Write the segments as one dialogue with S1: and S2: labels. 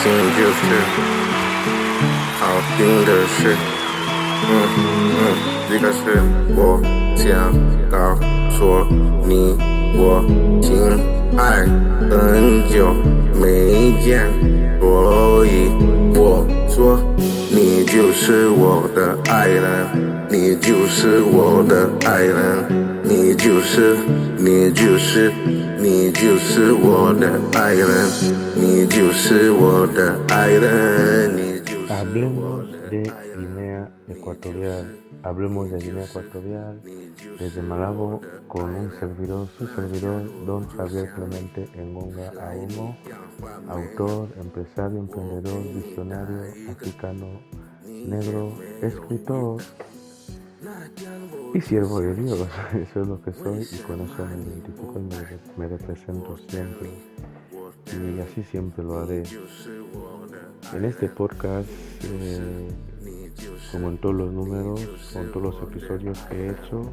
S1: 情就是好听的事。这个是我想告诉你，我亲爱很久没见，所以我说你就是我的爱人，你就是我的爱人，你就是我的爱人，你就是我的爱人，你就是我
S2: Hablemos
S1: 的
S2: de
S1: 爱人。
S2: Guinea Ecuatorial. Hablemos de Guinea Ecuatorial desde Malabo con un servidor, su servidor, don Javier Clemente Engonga Aomo, autor, empresario, emprendedor, visionario, africano, negro, escritor y siervo de Dios. Eso es lo que soy y con eso me identifico y me represento siempre. Y así siempre lo haré. En este podcast, como en todos los números, con todos los episodios que he hecho,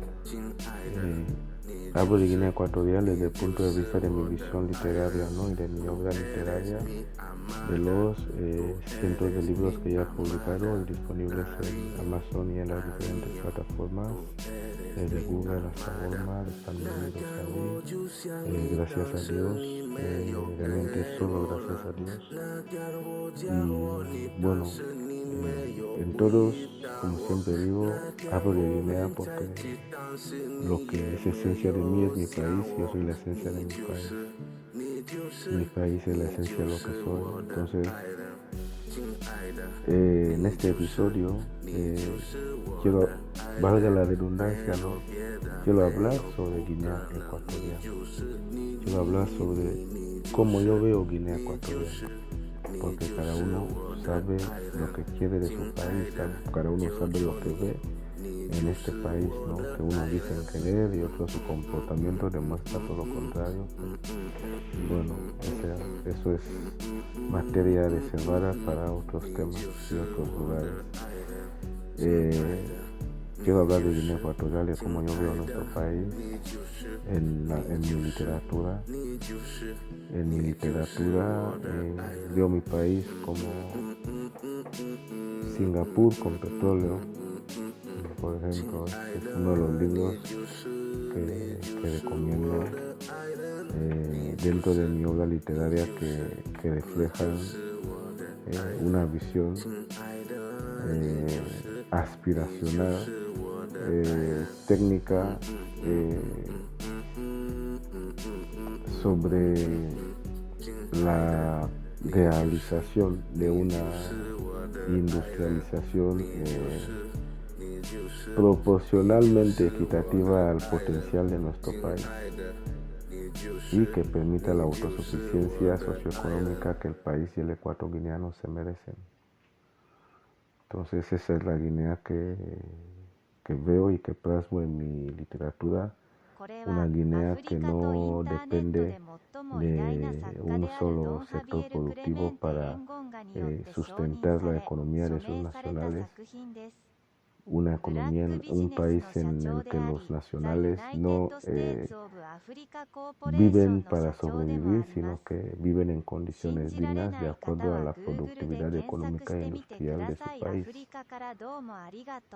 S2: hablo de Guinea Ecuatorial desde el punto de vista de mi visión literaria, ¿no? Y de mi obra literaria, de los cientos de libros que ya he publicado y disponibles en Amazon y en las diferentes plataformas, desde Google hasta Walmart, están vendidos ahí, gracias a Dios, realmente solo gracias a Dios. Y bueno, en todos, como siempre digo, hablo de Guinea porque lo que es esencia de mí es mi país, yo soy la esencia de mi país. Mi país es la esencia de lo que soy. Entonces, en este episodio, quiero, valga la redundancia, ¿no? Quiero hablar sobre Guinea Ecuatorial. Quiero hablar sobre cómo yo veo Guinea Ecuatorial. Porque cada uno sabe lo que quiere de su país, cada uno sabe lo que ve en este país, ¿no? Que uno dice querer y otro su comportamiento demuestra todo lo contrario. Bueno, eso es materia reservada para otros temas y otros lugares. Quiero hablar de Guinea Ecuatorial y cómo yo veo nuestro país en mi literatura. En mi literatura veo mi país como Singapur con petróleo, por ejemplo. Es uno de los libros que recomiendo dentro de mi obra literaria que reflejan una visión aspiracional, técnica, sobre la realización de una industrialización proporcionalmente equitativa al potencial de nuestro país y que permita la autosuficiencia socioeconómica que el país y el ecuatoriano guineano se merecen. Entonces esa es la Guinea que veo y que plasmo en mi literatura. Una Guinea que no depende de un solo sector productivo para sustentar la economía de sus nacionales. Una economía, un país en el que los nacionales no viven para sobrevivir, sino que viven en condiciones dignas de acuerdo a la productividad económica e industrial de su país.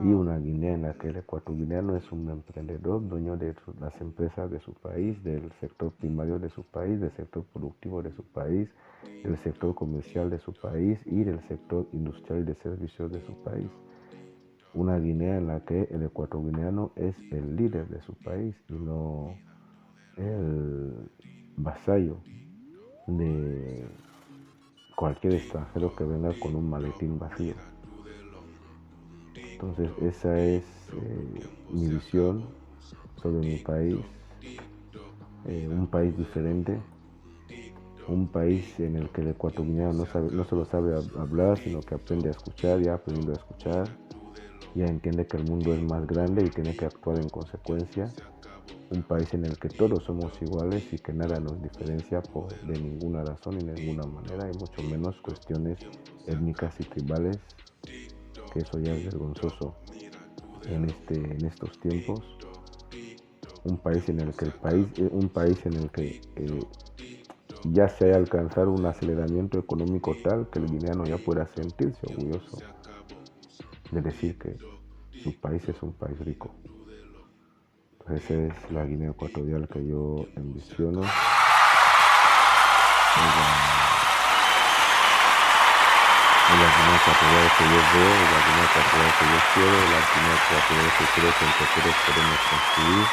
S2: Y una Guinea en la que el ecuatoriano es un emprendedor, dueño de las empresas de su país, del sector primario de su país, del sector productivo de su país, del sector comercial de su país y del sector industrial y de servicios de su país. Una Guinea en la que el ecuatoriano es el líder de su país y no el vasallo de cualquier extranjero que venga con un maletín vacío. Entonces esa es mi visión sobre mi país, un país diferente, un país en el que el ecuatoriano no solo sabe hablar, sino que aprende a escuchar, ya aprendiendo a escuchar. Ya entiende que el mundo es más grande y tiene que actuar en consecuencia. Un país en el que todos somos iguales y que nada nos diferencia de ninguna razón y de ninguna manera, y mucho menos cuestiones étnicas y tribales, que eso ya es vergonzoso en estos tiempos. Un país en el que ya se haya alcanzado un aceleramiento económico tal que el guineano ya pueda sentirse orgulloso de decir que su país es un país rico. Pues esa es la Guinea Ecuatorial que yo envisiono. La Guinea Ecuatorial que yo veo, la Guinea Ecuatorial que yo quiero, la Guinea Ecuatorial que creo que entre todos podemos construir,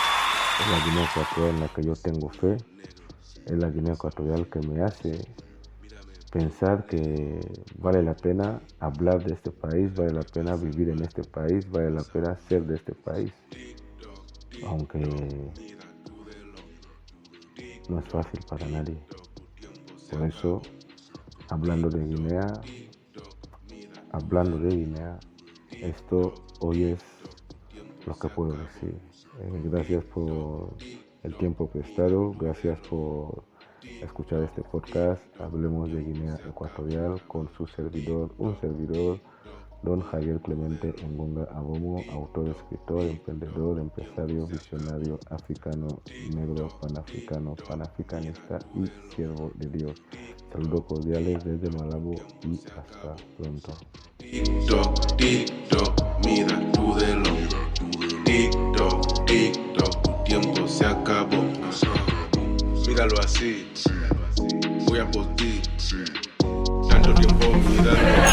S2: es la Guinea Ecuatorial en la que yo tengo fe, es la Guinea Ecuatorial que me hace pensar que vale la pena hablar de este país, vale la pena vivir en este país, vale la pena ser de este país, aunque no es fácil para nadie. Por eso, hablando de Guinea, esto hoy es lo que puedo decir. Gracias por el tiempo prestado, gracias por escuchar este podcast. Hablemos de Guinea Ecuatorial con un servidor, don Javier Clemente Engonga Abomo, autor, escritor, emprendedor, empresario, visionario, africano, negro, panafricano, panafricanista y siervo de Dios. Saludos cordiales desde Malabo y hasta pronto.
S1: TikTok, TikTok, mira tu reloj. TikTok, TikTok, tu tiempo se acabó. Míralo así, voy a por ti. Tanto tiempo mirando.